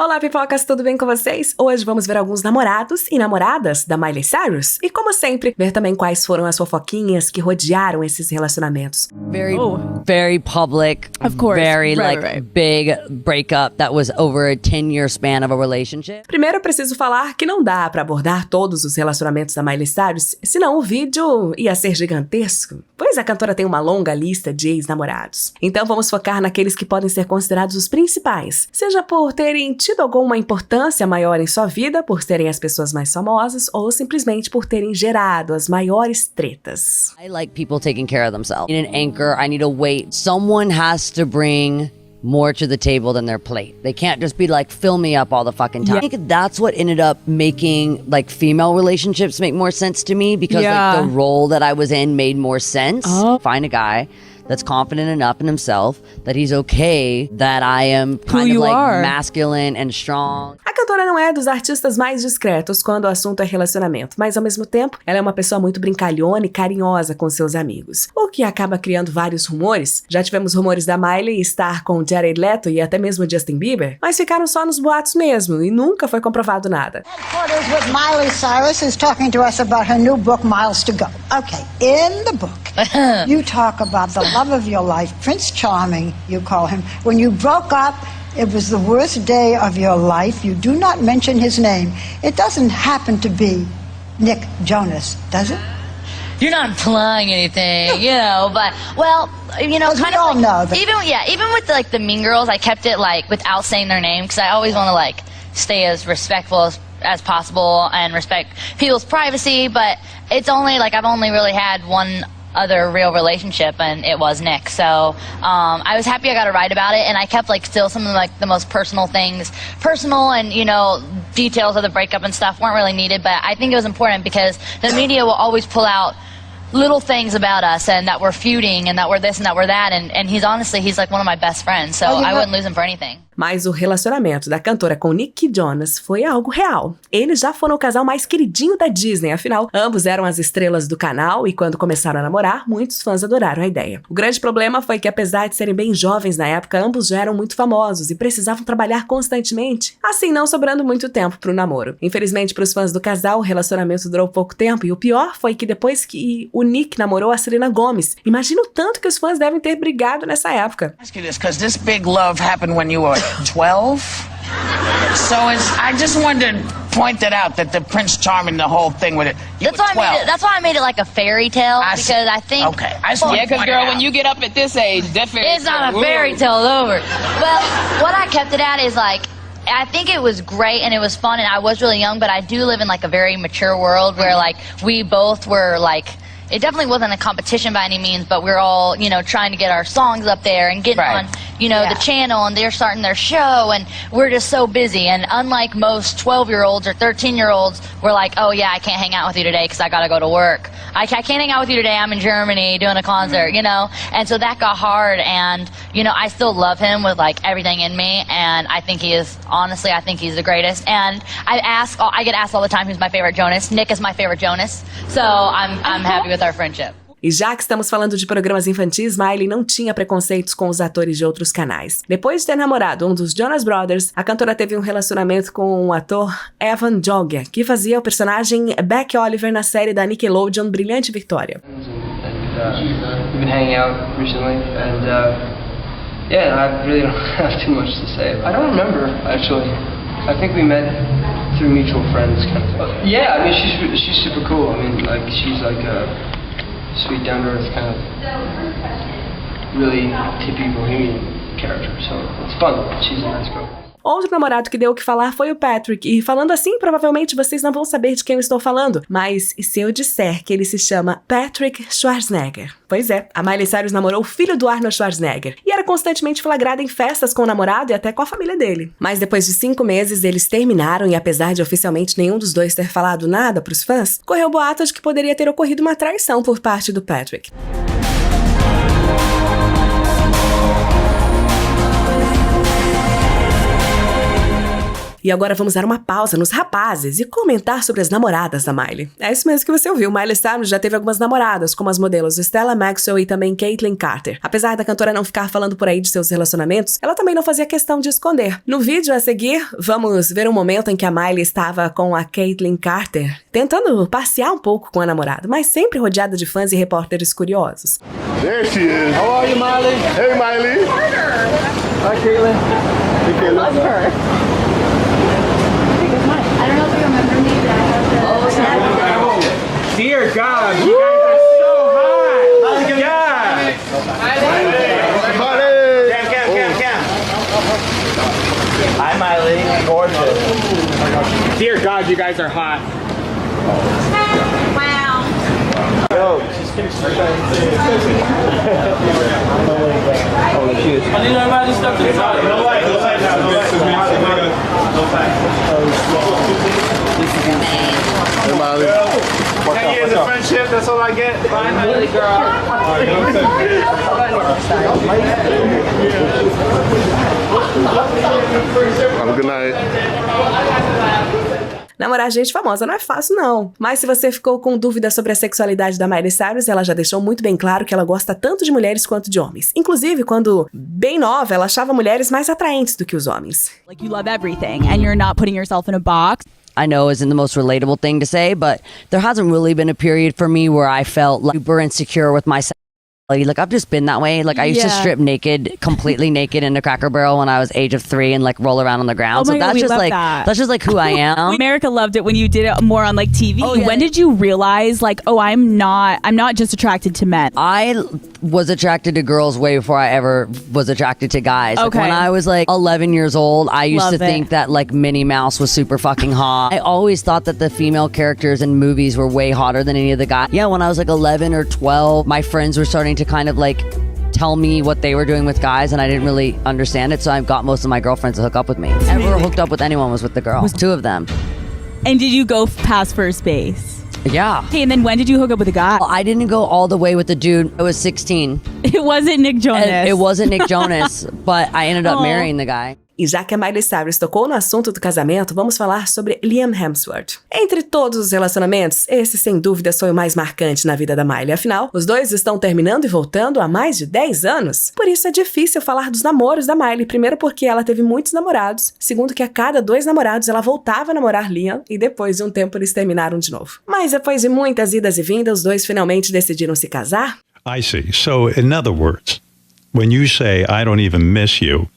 Olá, pipocas, tudo bem com vocês? Hoje vamos ver alguns namorados e namoradas da Miley Cyus e, como sempre, ver também quais foram as fofoquinhas que rodearam esses relacionamentos. Very public, Of course. very Right. big breakup that was over a 10-year span of a relationship. Primeiro, eu preciso falar que não dá pra abordar todos os relacionamentos da Miley Cyus, senão o vídeo ia ser gigantesco, pois a cantora tem uma longa lista de ex-namorados. Então vamos focar naqueles que podem ser considerados os principais, seja por terem tido alguma importância maior em sua vida, por serem as pessoas mais famosas, ou simplesmente por terem gerado as maiores tretas. I like people taking care of themselves. I need an anchor, I need a weight. Someone has to bring more to the table than their plate. They can't just be like, fill me up all the fucking time. I think that's what ended up making like female relationships make more sense to me because like the role that I was in made more sense. Find a guy that's confident enough in himself that he's okay that I am kind of like masculine and strong. A cantora não é dos artistas mais discretos quando o assunto é relacionamento, mas ao mesmo tempo ela é uma pessoa muito brincalhona e carinhosa com seus amigos, o que acaba criando vários rumores. Já tivemos rumores da Miley estar com Jared Leto e até mesmo Justin Bieber, mas ficaram só nos boatos mesmo e nunca foi comprovado nada. Headquarters with Miley Cyrus is talking to us about her new book, Miles to Go. Okay, in the book, you talk about the love of your life, Prince Charming, you call him. When you broke up, it was the worst day of your life. You do not mention his name. It doesn't happen to be Nick Jonas, does it? You're not implying anything, you know, but, well, you know, kind of like, even with like the Mean Girls, I kept it like without saying their name because I always want to like stay as respectful as possible and respect people's privacy, but it's only like I've only really had one other real relationship and it was Nick, so I was happy I got to write about it, and I kept like still some of like the most personal things personal, and you know, details of the breakup and stuff weren't really needed, but I think it was important because the media will always pull out little things about us and that we're feuding and that we're this and that we're that, and he's like one of my best friends, so I wouldn't lose him for anything. Mas o relacionamento da cantora com Nick Jonas foi algo real. Eles já foram o casal mais queridinho da Disney, afinal, ambos eram as estrelas do canal e quando começaram a namorar, muitos fãs adoraram a ideia. O grande problema foi que, apesar de serem bem jovens na época, ambos já eram muito famosos e precisavam trabalhar constantemente, assim não sobrando muito tempo pro namoro. Infelizmente, pros fãs do casal, o relacionamento durou pouco tempo e o pior foi que depois que o Nick namorou a Selena Gomez, imagina o tanto que os fãs devem ter brigado nessa época. Ask you this, because this big love happened when you were 12. So I just wanted to point that out, that the Prince Charming, the whole thing with it. That's why I made it like a fairy tale, because I think. Okay. Yeah, because girl, when you get up at this age, that fairy it's not a fairy tale over. Well, what I kept it at is like, I think it was great and it was fun and I was really young, but I do live in like a very mature world where like we both were like, it definitely wasn't a competition by any means, but we're all, you know, trying to get our songs up there and getting on, you know, the channel, and they're starting their show, and we're just so busy. And unlike most 12-year-olds or 13-year-olds, we're like, oh yeah, I can't hang out with you today because I gotta go to work. I can't hang out with you today, I'm in Germany doing a concert, you know? And so that got hard, and, you know, I still love him with like everything in me, and I think he is, honestly, I think he's the greatest. And I get asked all the time who's my favorite Jonas. Nick is my favorite Jonas, so I'm happy with our friendship. E já que estamos falando de programas infantis, Miley não tinha preconceitos com os atores de outros canais. Depois de ter namorado um dos Jonas Brothers, a cantora teve um relacionamento com o ator Evan Jogia, que fazia o personagem Beck Oliver na série da Nickelodeon Brilhante Victória. We've been hanging out recently, and yeah, I really don't have too much to say. I don't remember, actually. I think we met through mutual friends, kind of thing. Yeah, I mean, she's super cool. I mean, like, she's like a sweet, down-to-earth kind of really hippie bohemian character, so it's fun. She's a nice girl. Outro namorado que deu o que falar foi o Patrick, e falando assim, provavelmente vocês não vão saber de quem eu estou falando, mas e se eu disser que ele se chama Patrick Schwarzenegger? Pois é, a Miley Cyrus namorou o filho do Arnold Schwarzenegger, e era constantemente flagrada em festas com o namorado e até com a família dele. Mas depois de 5 meses, eles terminaram, e apesar de oficialmente nenhum dos dois ter falado nada pros fãs, correu boato de que poderia ter ocorrido uma traição por parte do Patrick. E agora vamos dar uma pausa nos rapazes e comentar sobre as namoradas da Miley. É isso mesmo que você ouviu, Miley Cyus já teve algumas namoradas, como as modelos Stella Maxwell e também Caitlyn Carter. Apesar da cantora não ficar falando por aí de seus relacionamentos, ela também não fazia questão de esconder. No vídeo a seguir, vamos ver um momento em que a Miley estava com a Caitlyn Carter, tentando passear um pouco com a namorada, mas sempre rodeada de fãs e repórteres curiosos. There she is. How are you, Miley? Hey, Miley. Hi, Caitlin. Hey, Caitlin. Love her. I don't know if you remember me, but I have to... Dear God, you guys are so hot. Yeah. Miley. Cam. Hi, Miley. Gorgeous. Dear God, you guys are hot. Wow. Yo, she's getting Oh, she is. I need everybody to step to the side. No light now. Hey, Miley. 10 years of friendship, that's all I get. Bye, Miley girl. Have a good night. Namorar gente famosa não é fácil, não. Mas se você ficou com dúvidas sobre a sexualidade da Miley Cyrus, ela já deixou muito bem claro que ela gosta tanto de mulheres quanto de homens. Inclusive, quando bem nova, ela achava mulheres mais atraentes do que os homens. Like, you love everything and you're not putting yourself in a box. I know isn't the most relatable thing to say, but there hasn't really been a period for me where I felt like super insecure with myself. Like, I've just been that way. Like, I used to strip naked, completely naked in a Cracker Barrel when I was age of 3 and like roll around on the ground. Oh my So God, that's we just love like that. that's just like who I am. America loved it when you did it more on like TV. Oh, yeah. When did you realize like, oh, I'm not just attracted to men? I was attracted to girls way before I ever was attracted to guys. Like, Okay. when I was like 11 years old, I used Love to think it. that like Minnie Mouse was super fucking hot. I always thought that the female characters in movies were way hotter than any of the guys. Yeah, when I was like 11 or 12, my friends were starting to kind of like tell me what they were doing with guys, and I didn't really understand it, so I got most of my girlfriends to hook up with me. Ever hooked up with anyone was with the girl. 2 of them. And did you go past first base? Yeah. Okay, and then when did you hook up with a guy? I didn't go all the way with the dude. I was 16. It wasn't Nick Jonas. And it wasn't Nick Jonas, but I ended up marrying the guy. E já que a Miley Cyrus tocou no assunto do casamento, vamos falar sobre Liam Hemsworth. Entre todos os relacionamentos, esse sem dúvidas foi o mais marcante na vida da Miley. Afinal, os dois estão terminando e voltando há mais de 10 anos. Por isso é difícil falar dos namoros da Miley. Primeiro porque ela teve muitos namorados. Segundo que a cada 2 namorados ela voltava a namorar Liam e depois de um tempo eles terminaram de novo. Mas depois de muitas idas e vindas, os dois finalmente decidiram se casar. I see. So, in other words, when you say, I don't even miss you,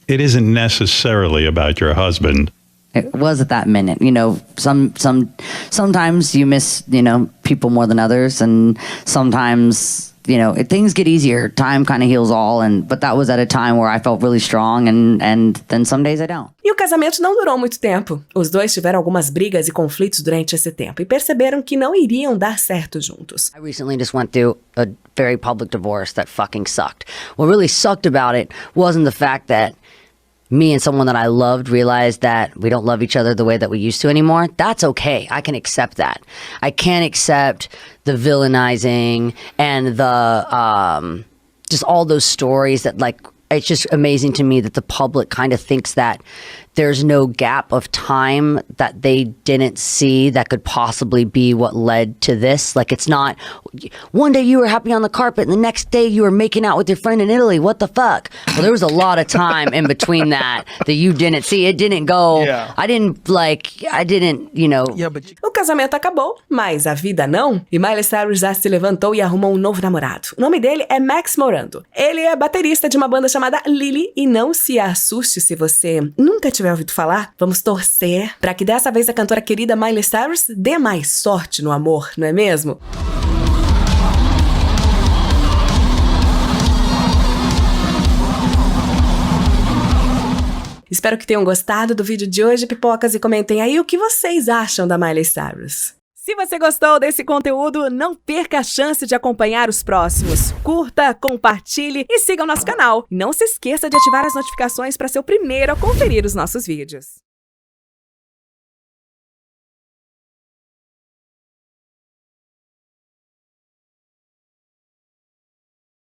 it isn't necessarily about your husband. It was at that minute, you know, sometimes you miss, you know, people more than others, and sometimes, you know, things get easier. Time kind of heals all, but that was at a time where I felt really strong, and then some days I don't. E o casamento não durou muito tempo. Os dois tiveram algumas brigas e conflitos durante esse tempo e perceberam que não iriam dar certo juntos. I recently just went through a very public divorce that fucking sucked. What really sucked about it wasn't the fact that me and someone that I loved realized that we don't love each other the way that we used to anymore. That's okay. I can accept that. I can't accept the villainizing and the just all those stories that, like, it's just amazing to me that the public kind of thinks that there's no gap of time that they didn't see that could possibly be what led to this. Like, it's not one day you were happy on the carpet and the next day you were making out with your friend in Italy. What the fuck? Well, there was a lot of time in between that you didn't see. It didn't go. Yeah. I didn't, you know. Yeah, but O casamento acabou, mas a vida não. E Miley Cyrus já se levantou e arrumou um novo namorado. O nome dele é Max Morando. Ele é baterista de uma banda chamada MILEY e não se assuste se você nunca tiver ouvido falar. Vamos torcer para que dessa vez a cantora querida Miley Cyrus dê mais sorte no amor, não é mesmo? Espero que tenham gostado do vídeo de hoje, pipocas, e comentem aí o que vocês acham da Miley Cyrus. Se você gostou desse conteúdo, não perca a chance de acompanhar os próximos. Curta, compartilhe e siga o nosso canal. E não se esqueça de ativar as notificações para ser o primeiro a conferir os nossos vídeos.